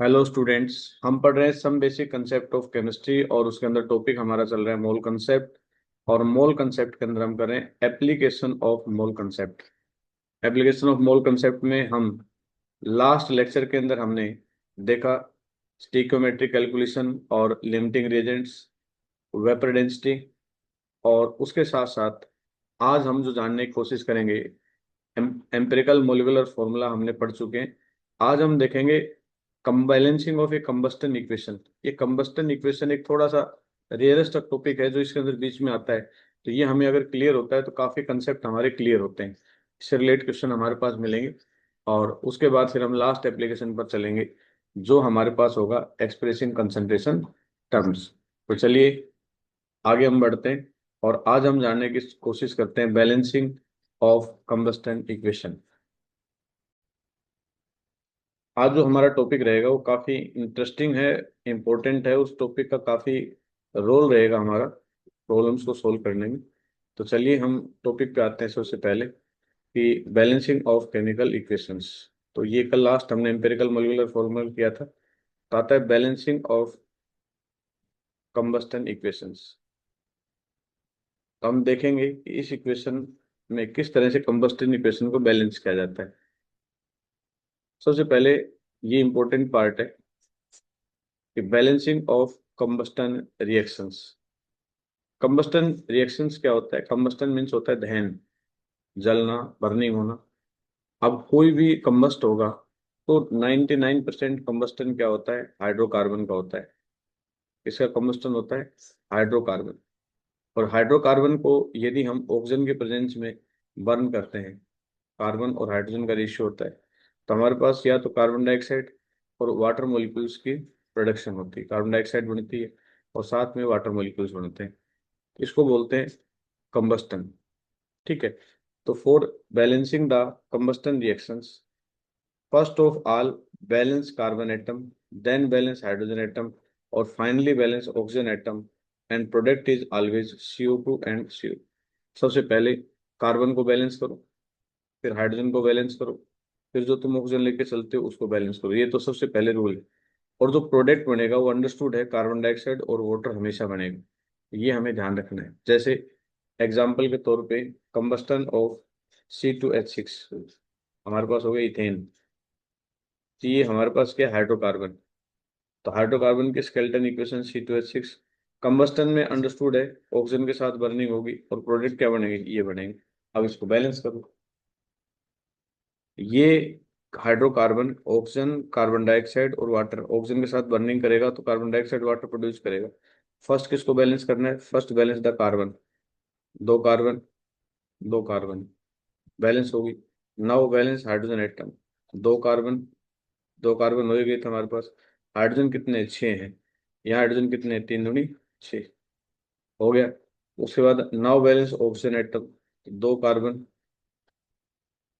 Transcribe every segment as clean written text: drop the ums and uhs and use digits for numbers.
Hello students. हम पढ़ रहे हैं some basic concept of chemistry और उसके अंदर टॉपिक हमारा चल रहा है मोल कंसेप्ट। और मोल कंसेप्ट के अंदर हम कर रहे हैं application of mole concept. Application of mole concept में हम लास्ट लेक्चर के अंदर हमने देखा स्टिक्योमेट्रिक कैलकुलेशन और लिमिटिंग रिएजेंट्स, वेपर डेंसिटी। और उसके साथ साथ आज हम जो जानने की कोशिश करेंगे, एम्पिरिकल मोलिकुलर फॉर्मूला हमने पढ़ चुके हैं। आज हम देखेंगे balancing of A combustion equation. ये कंबस्टन इक्वेशन एक थोड़ा सा रेयरेस्ट टॉपिक है जो इसके अंदर बीच में आता है। तो ये हमें अगर क्लियर होता है तो काफी कंसेप्ट हमारे क्लियर होते हैं, इससे रिलेटेड क्वेश्चन हमारे पास मिलेंगे। और उसके बाद फिर हम लास्ट एप्लीकेशन पर चलेंगे जो हमारे पास होगा एक्सप्रेसिंग कंसंट्रेशन टर्म्स। तो चलिए आगे हम बढ़ते हैं और आज हम जानने की कोशिश करते हैं बैलेंसिंग ऑफ कंबस्टन इक्वेशन। आज जो हमारा टॉपिक रहेगा वो काफी इंटरेस्टिंग है, इम्पोर्टेंट है। उस टॉपिक का काफी रोल रहेगा हमारा प्रॉब्लम्स को सोल्व करने में। तो चलिए हम टॉपिक पे आते हैं। सबसे पहले कि बैलेंसिंग ऑफ केमिकल इक्वेशंस। तो ये कल लास्ट हमने एम्पिरिकल मोलिकुलर फॉर्मूला किया था। तो आता है बैलेंसिंग ऑफ कंबस्टन इक्वेशंस। तो हम देखेंगे कि इस इक्वेशन में किस तरह से कंबस्टन इक्वेशन को बैलेंस किया जाता है। सबसे पहले ये इंपॉर्टेंट पार्ट है कि balancing of combustion reactions. Combustion reactions क्या होता है? कंबस्टन मीन्स होता है दहन, जलना, बर्निंग होना। अब कोई भी कंबस्ट होगा तो 99% कंबस्टन क्या होता है? हाइड्रोकार्बन का होता है। इसका कंबस्टन होता है हाइड्रोकार्बन। और हाइड्रोकार्बन को यदि हम ऑक्सीजन के प्रेजेंस में बर्न करते हैं, कार्बन और हाइड्रोजन का रेशियो होता है, तो हमारे पास या तो कार्बन डाइऑक्साइड और वाटर मॉलिक्यूल्स की प्रोडक्शन होती है। कार्बन डाइऑक्साइड बनती है और साथ में वाटर मॉलिक्यूल्स बनते हैं। इसको बोलते हैं कंबस्टन। ठीक है। तो for balancing the combustion reactions, first of all balance carbon atom, then balance hydrogen atom, और finally balance oxygen atom, and product is always CO2 and CO। सबसे पहले कार्बन को बैलेंस करो, फिर हाइड्रोजन को बैलेंस करो, फिर जो तुम ऑक्सीजन लेके चलते हो उसको बैलेंस करो। ये तो सबसे पहले रूल है। और जो प्रोडक्ट बनेगा वो अंडरस्टूड है, कार्बन डाइऑक्साइड और वाटर हमेशा बनेगा। ये हमें ध्यान रखना है। जैसे एग्जाम्पल के तौर पे कंबस्टन ऑफ C2H6, हमारे पास हो गया इथेन। तो ये हमारे पास क्या? हाइड्रोकार्बन। तो हाइड्रोकार्बन की स्केलेटन इक्वेशन C2H6। कंबस्टन में अंडरस्टूड है ऑक्सीजन के साथ बर्निंग होगी और प्रोडक्ट क्या बनेगी? ये बनेंगे। अब इसको बैलेंस करो। ये हाइड्रोकार्बन ऑक्सीजन, कार्बन डाइऑक्साइड और वाटर, ऑक्सीजन के साथ बर्निंग करेगा तो कार्बन डाइऑक्साइड वाटर प्रोड्यूस करेगा। फर्स्ट किसको बैलेंस करना है? First balance the carbon. दो कार्बन, दो कार्बन बैलेंस होगी। Now balance hydrogen atom. दो कार्बन, दो कार्बन हो ही गए थे हमारे पास। हाइड्रोजन कितने? 6 हैं। यहाँ हाइड्रोजन कितने? 3 दूनी 6 हो गया। उसके बाद नाउ बैलेंस ऑक्सीजन एटम। दो कार्बन,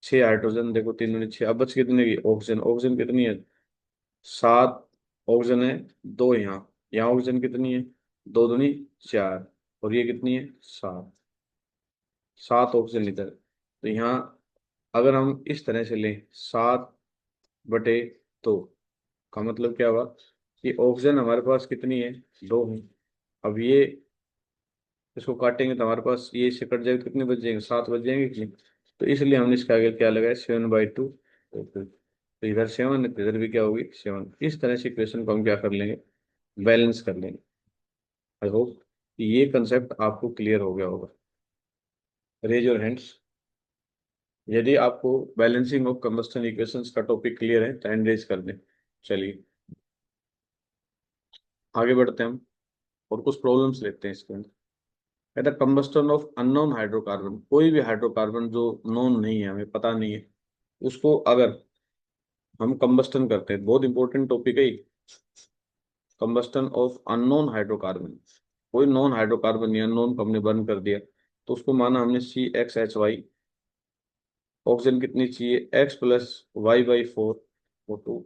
6 हाइड्रोजन, देखो 3 दूनी 6। अब बच कितने की? ऑक्सीजन। ऑक्सीजन कितनी है? 7 ऑक्सीजन है। दो यहाँ, यहाँ ऑक्सीजन कितनी है? 2 दूनी 4। और ये कितनी है? 7। 7 ऑक्सीजन इधर। तो यहाँ अगर हम इस तरह से लें 7/2, का मतलब क्या हुआ कि ऑक्सीजन हमारे पास कितनी है? 2 है। अब ये इसको काटेंगे तो हमारे पास ये इससे कट जाएगा, कितने बच जाएंगे? 7 बच जाएंगे कि नहीं? तो इसलिए हमने इसके आगे क्या लगाया? 7/2। तो इधर 7, इधर भी क्या होगी? 7। इस तरह से इक्वेशन को हम क्या कर लेंगे? बैलेंस कर लेंगे। आई होप ये कंसेप्ट आपको क्लियर हो गया होगा। रेज योर हैंड्स यदि आपको बैलेंसिंग ऑफ कंबस्टन इक्वेशंस का टॉपिक क्लियर है, तो हैंड रेज कर दें। चलिए आगे बढ़ते हैं हम और कुछ प्रॉब्लम्स लेते हैं इसके अंदर। कहता है कंबस्टन ऑफ अननोन हाइड्रोकार्बन। कोई भी हाइड्रोकार्बन जो नोन नहीं है, हमें पता नहीं है, उसको अगर हम कंबस्टन करते हैं, बहुत इंपॉर्टेंट टॉपिक है। कंबस्टन ऑफ अननोन हाइड्रोकार्बन, कोई नॉन हाइड्रोकार्बन या नॉन को हमने बर्न कर दिया तो उसको माना हमने CXHY। ऑक्सीजन कितनी चाहिए? X+Y/4O2,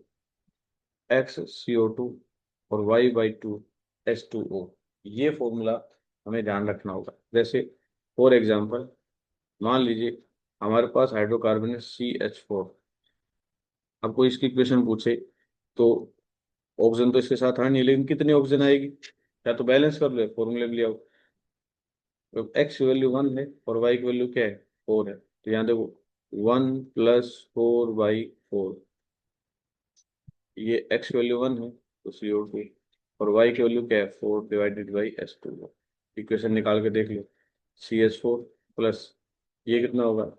XCO2 और Y/2H2O। ये फॉर्मूला हमें ध्यान रखना होगा। जैसे फॉर एग्जांपल मान लीजिए हमारे पास हाइड्रोकार्बन है CH4। अब कोई इसकी इक्वेशन पूछे तो ऑक्सीजन तो इसके साथ है नहीं, लेकिन कितनी ऑक्सीजन आएगी, या तो बैलेंस कर लो, फॉर्मूले में लिया हो। तो एक्स की वैल्यू 1 है और वाई की वैल्यू क्या है, 4 है, तो यहाँ देखो 1 + 4/4, ये एक्स की वैल्यू 1 है तो CO2, और वाई की वैल्यू क्या है, 4/H2। इक्वेशन निकाल के देख लो, CH4 प्लस ये कितना होगा,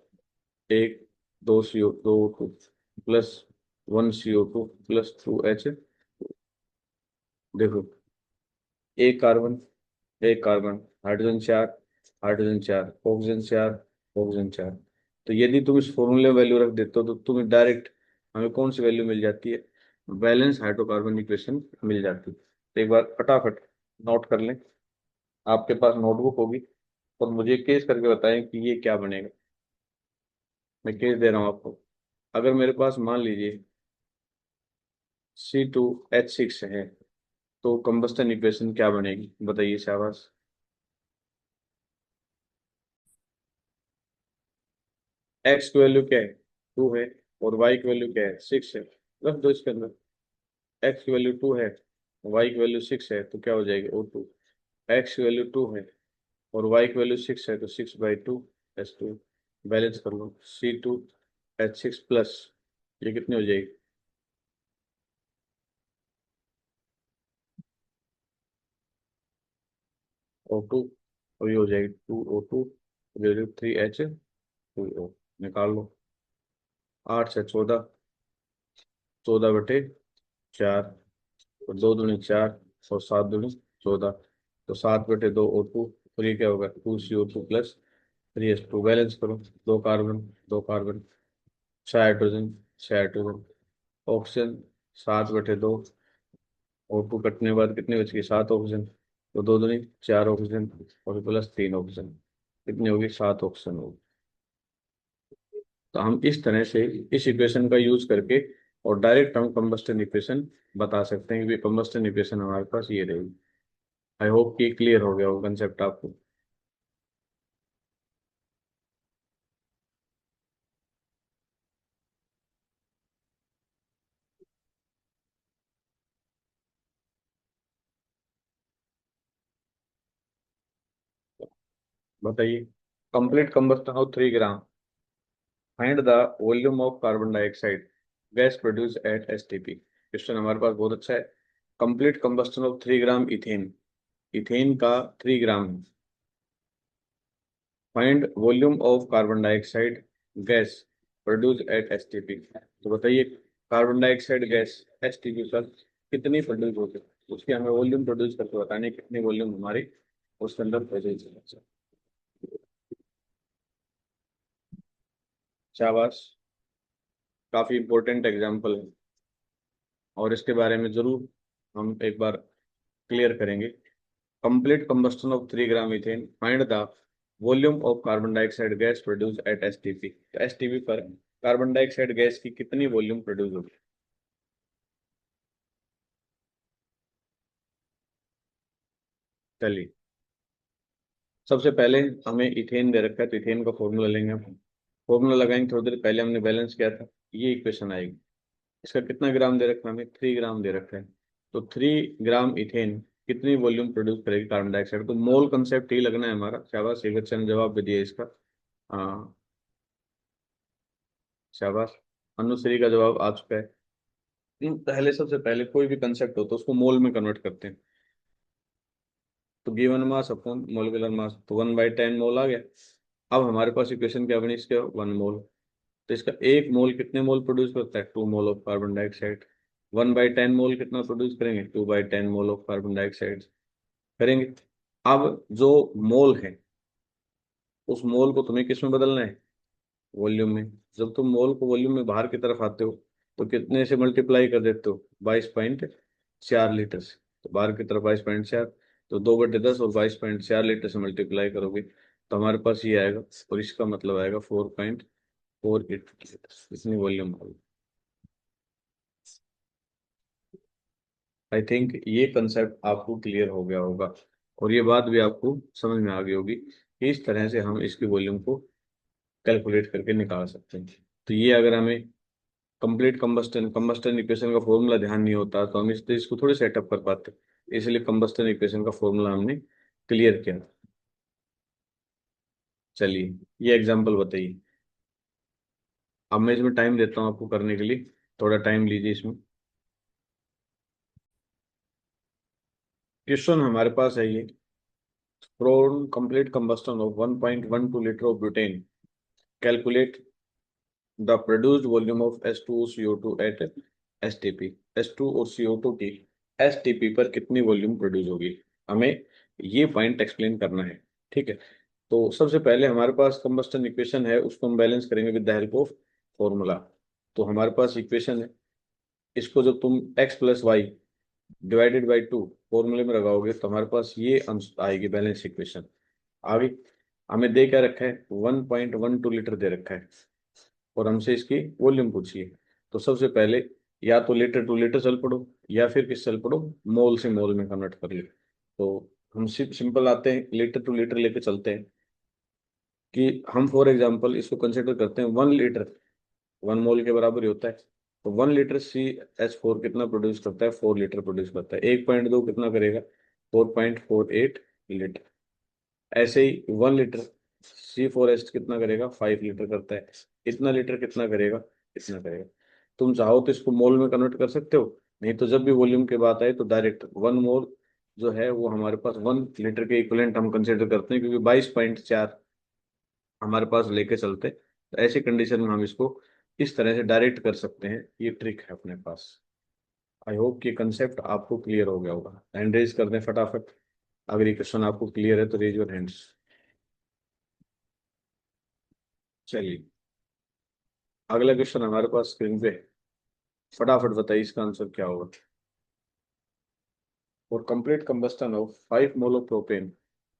एक, 2 CO2 plus 1 CO2 plus 2H। देखो, एक कार्बन, एक carbon, hydrogen 4, hydrogen 4, oxygen 4, oxygen 4। तो यदि तुम इस फॉर्मूले में वैल्यू रख देते हो तो तुम्हें डायरेक्ट हमें कौन सी वैल्यू मिल जाती है, बैलेंस हाइड्रोकार्बन इक्वेशन मिल जाती है। तो एक बार फटाफट नोट कर लें, आपके पास नोटबुक होगी, और मुझे केस करके बताएं कि ये क्या बनेगा। मैं केस दे रहा हूँ आपको। अगर मेरे पास मान लीजिए C2H6 है, तो कंबस्टन इक्वेशन क्या बनेगी, बताइए शाबाश। एक्स की वैल्यू क्या है, 2 है, और वाई की वैल्यू क्या है, 6 है। रख दो इसके अंदर, एक्स की वैल्यू 2 है, वाई की वैल्यू 6 है, तो क्या हो जाएगी, O2। एक्स की वैल्यू 2 है और वाई की वैल्यू 6 है, तो 6/2 H2। बैलेंस कर लो, C2H6 प्लस ये कितनी हो जाएगी, O2, और ये हो जाएगी 2O2, 3H2O। निकाल लो, 8 से 14, 14/4, और 2 दूनी 4, और 7 दूनी 14, तो 7/2 O2, और ये क्या होगा, 2CO2 प्लस 3H2। बैलेंस करो, दो कार्बन, दो carbon, 6 hydrogen, 6 hydrogen, oxygen 7/2, O2 कटने के बाद कितनी बच गई, 7 ऑक्सीजन, तो 2 दूनी 4 ऑक्सीजन, और प्लस 3 ऑक्सीजन, कितनी होगी, 7 ऑक्सीजन होगी। तो हम इस तरह से इस इक्वेशन का यूज करके और डायरेक्ट हम कंबस्टन इक्वेशन बता सकते हैं कि कंबस्टन इक्वेशन हमारे पास ये रहेगी। आई होप कि क्लियर हो गया वो कंसेप्ट आपको। बताइए, complete combustion of 3 gram, find the volume of carbon dioxide gas produce at STP। Question हमारे पास बहुत अच्छा है। Complete combustion of 3 gram ethane, ethane का 3 ग्राम है। Find volume of carbon dioxide gas produce at STP। तो बताइए, कार्बन डाइऑक्साइड गैस STP पर कितनी प्रोड्यूस होती है, उसकी हमें वॉल्यूम प्रोड्यूस करके बताने, कितनी वॉल्यूम हमारी उसके अंदर प्रोड्यूस है। शाबाश, काफी इंपॉर्टेंट एग्जाम्पल है, और इसके बारे में जरूर हम एक बार क्लियर करेंगे। Complete combustion of 3 gram ethane, find the volume of carbon dioxide gas produce at STP। तो STP पर कार्बन डाइऑक्साइड गैस की कितनी वॉल्यूम प्रोड्यूस होगी। चलिए, सबसे पहले हमें इथेन दे रखा है, तो इथेन का फॉर्मूला लेंगे हम। फॉर्मूला लगाएंगे, थोड़ी देर पहले हमने बैलेंस किया था, ये इक्वेशन आएगी। इसका कितना ग्राम दे रखा है हमें, 3 ग्राम दे रखा है। तो 3 ग्राम इथेन कितनी वॉल्यूम प्रोड्यूस करेगी कार्बन डाइऑक्साइड, तो मोल कंसेप्ट ही लगना है हमारा। शाबाश, एक बच्चे ने जवाब भी दिया इसका। हाँ, शाबाश, अनुश्री का जवाब आ चुका है। पहले सबसे पहले कोई भी कंसेप्ट हो तो उसको मोल में कन्वर्ट करते हैं। तो given mass upon molecular mass, तो 1/10 मोल आ गया। अब हमारे पास इक्वेशन क्या बनी इसके, 1 मोल। तो इसका 1 मोल कितने मोल प्रोड्यूस करता है, 2 मोल ऑफ कार्बन डाइऑक्साइड। 1/10 मोल कितना प्रोड्यूस करेंगे, 2/10 मोल ऑफ कार्बन डाइऑक्साइड करेंगे। अब जो मोल है, उस मोल को तुम्हें किस में बदलना है, वॉल्यूम में। जब तुम मोल को वॉल्यूम में बाहर की तरफ आते हो, तो कितने से मल्टीप्लाई कर देते हो, 22.4 लीटर से। तो बाहर की तरफ 22.4, तो 2/10 और 22.4 लीटर से मल्टीप्लाई करोगे, तो हमारे पास ये आएगा, और इसका मतलब आएगा 4.48 लीटर, इतनी वॉल्यूम होगी। आई थिंक ये कंसेप्ट आपको क्लियर हो गया होगा, और ये बात भी आपको समझ में आ गई होगी कि इस तरह से हम इसकी वॉल्यूम को कैलकुलेट करके निकाल सकते हैं। तो ये अगर हमें कंप्लीट कंबस्टन कंबस्टन इक्वेशन का फॉर्मूला ध्यान नहीं होता तो हम इसको थोड़ी सेटअप कर पाते, इसलिए कंबस्टन इक्वेशन का फॉर्मूला हमने क्लियर किया। चलिए ये एग्जांपल बताइए। अब मैं इसमें टाइम देता हूँ आपको करने के लिए, थोड़ा टाइम लीजिए इसमें। क्वेश्चन हमारे पास है ये, from complete combustion of 1.12 litre of butane calculate the produced volume of H2O CO2 at STP। H2 और CO2 की STP पर कितनी वॉल्यूम प्रोड्यूस होगी, हमें ये पॉइंट एक्सप्लेन करना है। ठीक है, तो सबसे पहले हमारे पास कंबस्टन इक्वेशन है, उसको हम बैलेंस करेंगे with the help of formula. तो हमारे पास इक्वेशन है, इसको जब तुम x प्लस वाई डिवाइडेड बाई टू फॉर्मूले में लगाओगे तो हमारे पास ये आएगी बैलेंस इक्वेशन। आगे हमें दे क्या रखा है, 1.12 लीटर दे रखा है और हमसे इसकी वॉल्यूम पूछिए। तो सबसे पहले या तो लीटर टू लीटर चल पड़ो या फिर किस चल पड़ो, मोल से मोल में कन्वर्ट कर लो। तो हम सिंपल आते हैं, लीटर टू लीटर लेके चलते हैं कि हम फॉर एग्जांपल इसको कंसिडर करते हैं 1 लीटर, 1 मोल के बराबर ही होता है। तो 1 लीटर CH4 कितना प्रोड्यूस करता है, 4 लीटर प्रोड्यूस करता है। 1.2 कितना करेगा, 4.48 लीटर। ऐसे ही 1 लीटर C4H कितना करेगा, 5 लीटर करता है। इतना लीटर कितना करेगा, इतना करेगा। तुम चाहो तो इसको मोल में कन्वर्ट कर सकते हो, नहीं तो जब भी वॉल्यूम की बात आए तो डायरेक्ट 1 मोल जो है वो हमारे पास 1 लीटर के इक्विवेलेंट हम कंसिडर करते हैं, क्योंकि 22.4 हमारे पास लेके चलते हैं। तो ऐसी कंडीशन में हम इसको इस तरह से डायरेक्ट कर सकते हैं, ये ट्रिक है अपने पास। आई होप कि कंसेप्ट आपको क्लियर हो गया होगा। हैंड रेज कर दें फटाफट, अगर ये क्वेश्चन आपको क्लियर है तो रेज योर हैंड्स। चलिए अगला क्वेश्चन हमारे पास स्क्रीन पे है। फटाफट बताइए इसका आंसर क्या होगा। For complete combustion of 5 mole of propane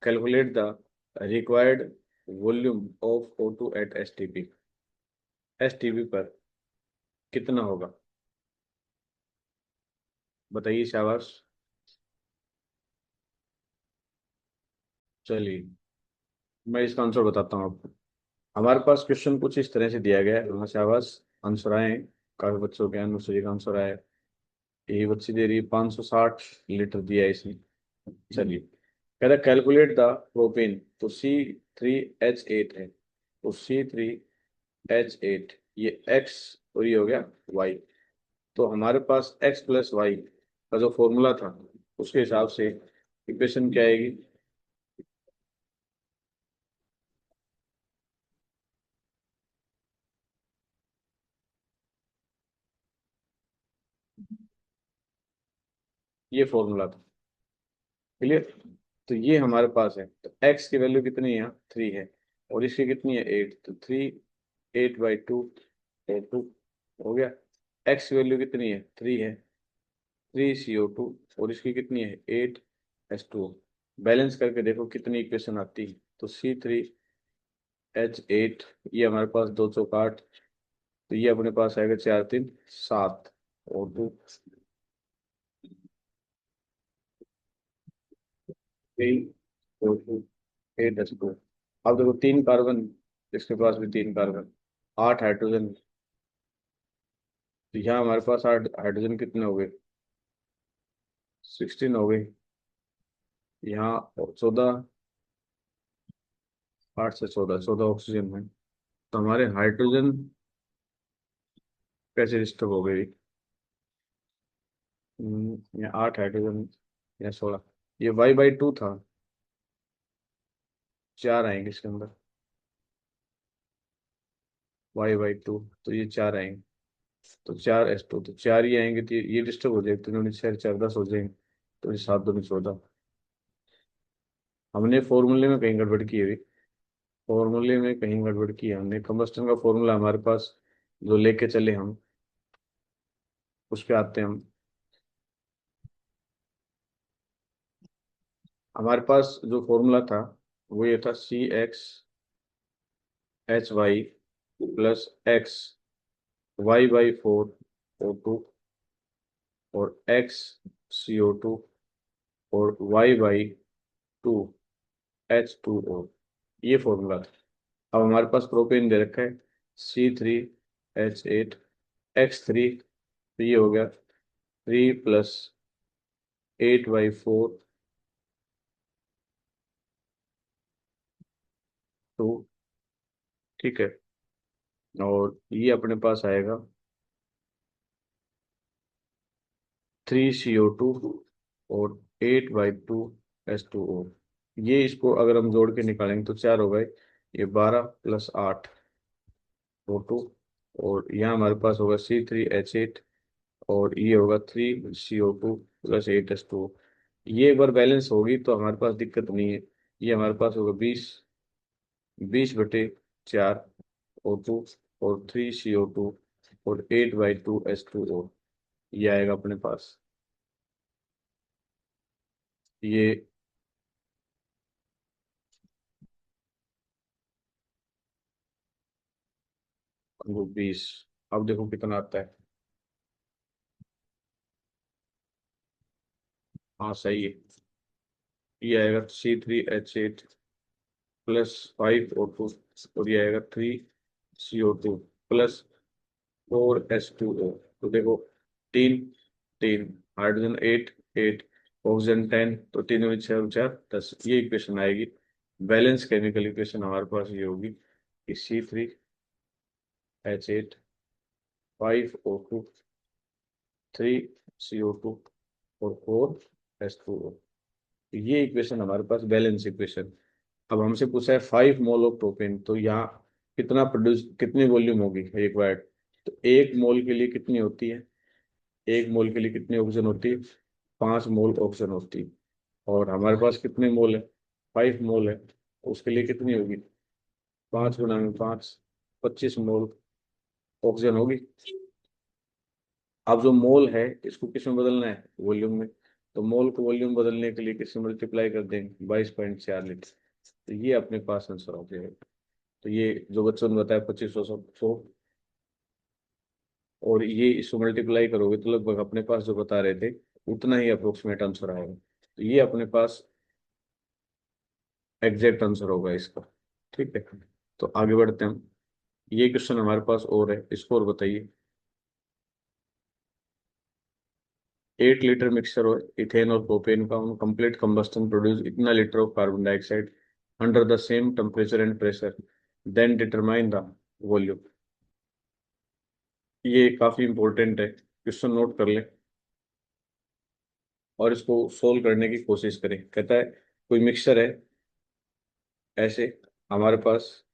calculate the required volume of O2 at STP। STP पर कितना होगा, बताइए शाबाश। चलिए मैं इसका आंसर बताता हूँ आपको। हमारे पास क्वेश्चन कुछ इस तरह से दिया गया है, वहाँ से आवाज आंसर आए हैं। काफी बच्चों के आंसर, एक आंसर आया है। यही बच्ची दे रही है 560 लीटर दिया है इसने। चलिए कहता है कैलकुलेट द प्रोपेन, तो C3H8 है, तो C3H8 ये x और ये हो गया y। तो हमारे पास x प्लस वाई का जो फॉर्मूला था उसके हिसाब से इक्वेशन क्या आएगी, ये फॉर्मूला था। क्लियर, तो ये हमारे पास है। तो x की वैल्यू कितनी है, 3 है, और इसकी कितनी है 8, तो 3 8/2 2 हो गया। x की वैल्यू कितनी है, 3 है, 3CO2, और इसकी कितनी है 8H2O। बैलेंस करके देखो कितनी इक्वेशन आती है। तो C3H8 ये हमारे पास 2 चौक 8, तो ये अपने पास आएगा 4 3 7 और 2 3 4 2 8H2। अब देखो 3 कार्बन, इसके पास भी 3 कार्बन, 8 हाइड्रोजन। तो यहाँ हमारे पास 8 हाइड्रोजन कितने हो गए, 16 हो गए। यहाँ 14, 8 से 14 ऑक्सीजन है। तो हमारे हाइड्रोजन कैसे डिस्टर्ब हो गई, यहाँ 8 हाइड्रोजन, यहाँ 16। ये Y/2 था, 4 आएंगे इसके अंदर, Y/2, तो ये 4 आएंगे। तो 4H2, तो 4 ही आएंगे, तो ये डिस्टर्ब हो जाएगा। 3 4 10 हो जाएंगे, तो ये 7 2 14। हमने फॉर्मूले में कहीं गड़बड़ की है, फॉर्मूले में कहीं गड़बड़ की है हमने। कंबस्टन का फॉर्मूला हमारे पास जो लेके चले हम, उस पे आते हैं हम। हमारे पास जो फॉर्मूला था वो ये था CXHY प्लस XY/4O2 और XCO2 और Y/2H2O, ये फॉर्मूला था। अब हमारे पास प्रोपेन दे रखा है C3H8 x3, तो ये हो गया 3 + 8/4 2, ठीक है। और ये अपने पास आएगा 3CO2 और 8/2 H2O। ये इसको अगर हम जोड़ के निकालेंगे तो 4 हो गए, ये 12 + 8 O2, और यहाँ हमारे पास होगा C3H8, और ये होगा 3CO2 + 8H2O। ये एक बार बैलेंस होगी तो हमारे पास दिक्कत नहीं है। ये हमारे पास होगा 20/4 O2 और 3CO2 और 8/2 H2O, ये आएगा अपने पास। ये वो 20, अब देखो कितना आता है। हाँ सही है, ये आएगा C3H8 + 5O2, और ये आएगा 3CO2 + 4H2O। तो देखो, तीन तीन, हाइड्रोजन 8 8, ऑक्सीजन 10, तो 3 × 4 = 10, ये इक्वेशन आएगी। बैलेंस केमिकल इक्वेशन हमारे पास ये होगी कि C3H8 5O2 3CO2 और 4H2O। ये इक्वेशन हमारे पास बैलेंस इक्वेशन। अब हमसे पूछा है 5 मोल ऑफ प्रोपेन, तो यहाँ कितना प्रोड्यूस, कितनी वॉल्यूम होगी रिक्वायर्ड। तो 1 मोल के लिए कितनी होती है, 1 मोल के लिए कितनी ऑक्सीजन होती है, 5 मोल ऑक्सीजन होती है। और हमारे पास कितने मोल है, 5 मोल है, उसके लिए कितनी होगी, 5 × 5 25 मोल ऑक्सीजन होगी। अब जो मोल है इसको किस में बदलना है, वॉल्यूम में। तो मोल को वॉल्यूम बदलने के लिए किससे मल्टीप्लाई कर देंगे, 22.4 लीटर। तो ये अपने पास आंसर हो जाएगा। तो ये जो बच्चों ने बताया 2500 और ये इसको मल्टीप्लाई करोगे तो लगभग अपने पास जो बता रहे थे उतना ही अप्रोक्सीमेट आंसर आएगा। तो ये अपने पास एग्जैक्ट आंसर होगा इसका, ठीक है। तो आगे बढ़ते हैं हम। ये क्वेश्चन हमारे पास और है, इसको और बताइए। 8 लीटर मिक्सचर और इथेन और प्रोपेन का ऑन कंप्लीट कंबस्टन प्रोड्यूस इतना litre of carbon dioxide under the same temperature and pressure, then determine the volume. ये काफी इंपॉर्टेंट है, क्वेश्चन नोट कर लें और इसको सोल्व करने की कोशिश करें। कहता है कोई मिक्सचर है ऐसे हमारे पास,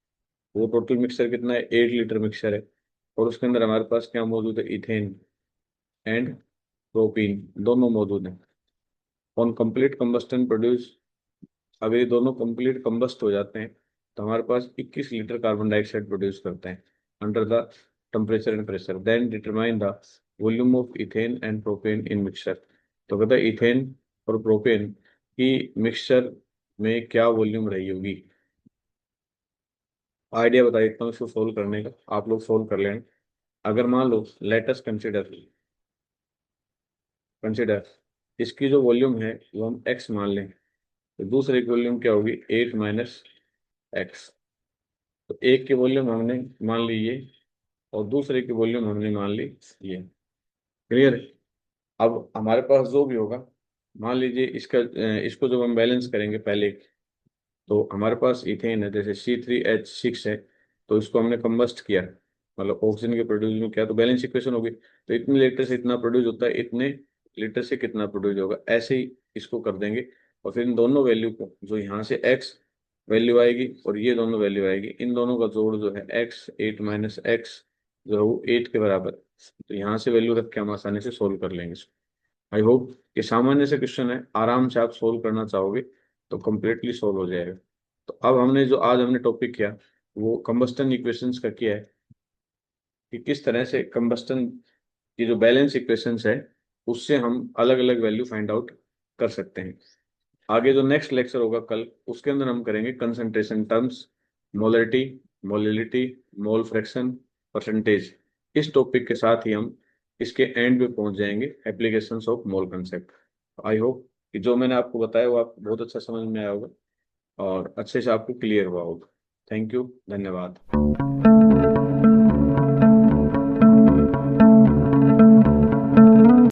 वो टोटल मिक्सचर कितना है, 8 लीटर मिक्सचर है, और उसके अंदर हमारे पास क्या मौजूद है, इथेन एंड प्रोपीन दोनों मौजूद हैं। ऑन कंप्लीट कंबस्टन प्रोड्यूस, अगर ये दोनों कंप्लीट कंबस्ट हो जाते हैं तो हमारे पास 21 लीटर कार्बन डाइऑक्साइड प्रोड्यूस करते हैं under the temperature and pressure, then determine the volume of ethane and propane in mixture. तो कहता है इथेन और प्रोपेन की मिक्सचर में क्या वॉल्यूम रही होगी। आइडिया बता देता हूँ इसको सोल्व करने का, आप लोग सोल्व कर लें। अगर मान लो लेट अस कंसिडर कंसिडर इसकी जो वॉल्यूम है वो हम एक्स मान लें, तो दूसरे की वॉल्यूम क्या होगी, 8 - x। तो एक की वॉल्यूम हमने मान ली ये, और दूसरे की वॉल्यूम हमने मान ली ये। क्लियर। अब हमारे पास जो भी होगा, मान लीजिए इसको जब हम बैलेंस करेंगे पहले, तो हमारे पास इथेन है जैसे C3H6 है, तो इसको हमने कंबस्ट किया, मतलब ऑक्सीजन के प्रोड्यूस में किया, तो बैलेंस इक्वेशन होगी। तो इतने लीटर से इतना प्रोड्यूस होता है, इतने लीटर से कितना प्रोड्यूस होगा, ऐसे ही इसको कर देंगे। और फिर इन दोनों वैल्यू को, जो यहाँ से एक्स वैल्यू आएगी और ये दोनों वैल्यू आएगी, इन दोनों का जोड़ जो है एक्स, 8 - x जो है वो 8 के बराबर। तो यहाँ से वैल्यू रख के हम आसानी से सोल्व कर लेंगे इसको। आई होप कि सामान्य से क्वेश्चन है, आराम से आप सोल्व करना चाहोगे तो कम्प्लीटली सोल्व हो जाएगा। तो अब हमने जो आज हमने टॉपिक किया वो कंबस्टन इक्वेशंस का किया है, कि किस तरह से कंबस्टन की जो बैलेंस इक्वेशंस है उससे हम अलग अलग वैल्यू फाइंड आउट कर सकते हैं। आगे जो नेक्स्ट लेक्चर होगा कल, उसके अंदर हम करेंगे concentration terms, molarity, molality, mole fraction, percentage. इस टॉपिक के साथ ही हम इसके एंड पे पहुंच जाएंगे, applications of mole concept. I hope कि जो मैंने आपको बताया वो आपको बहुत अच्छा समझ में आया होगा और अच्छे से आपको क्लियर हुआ होगा। थैंक यू, धन्यवाद।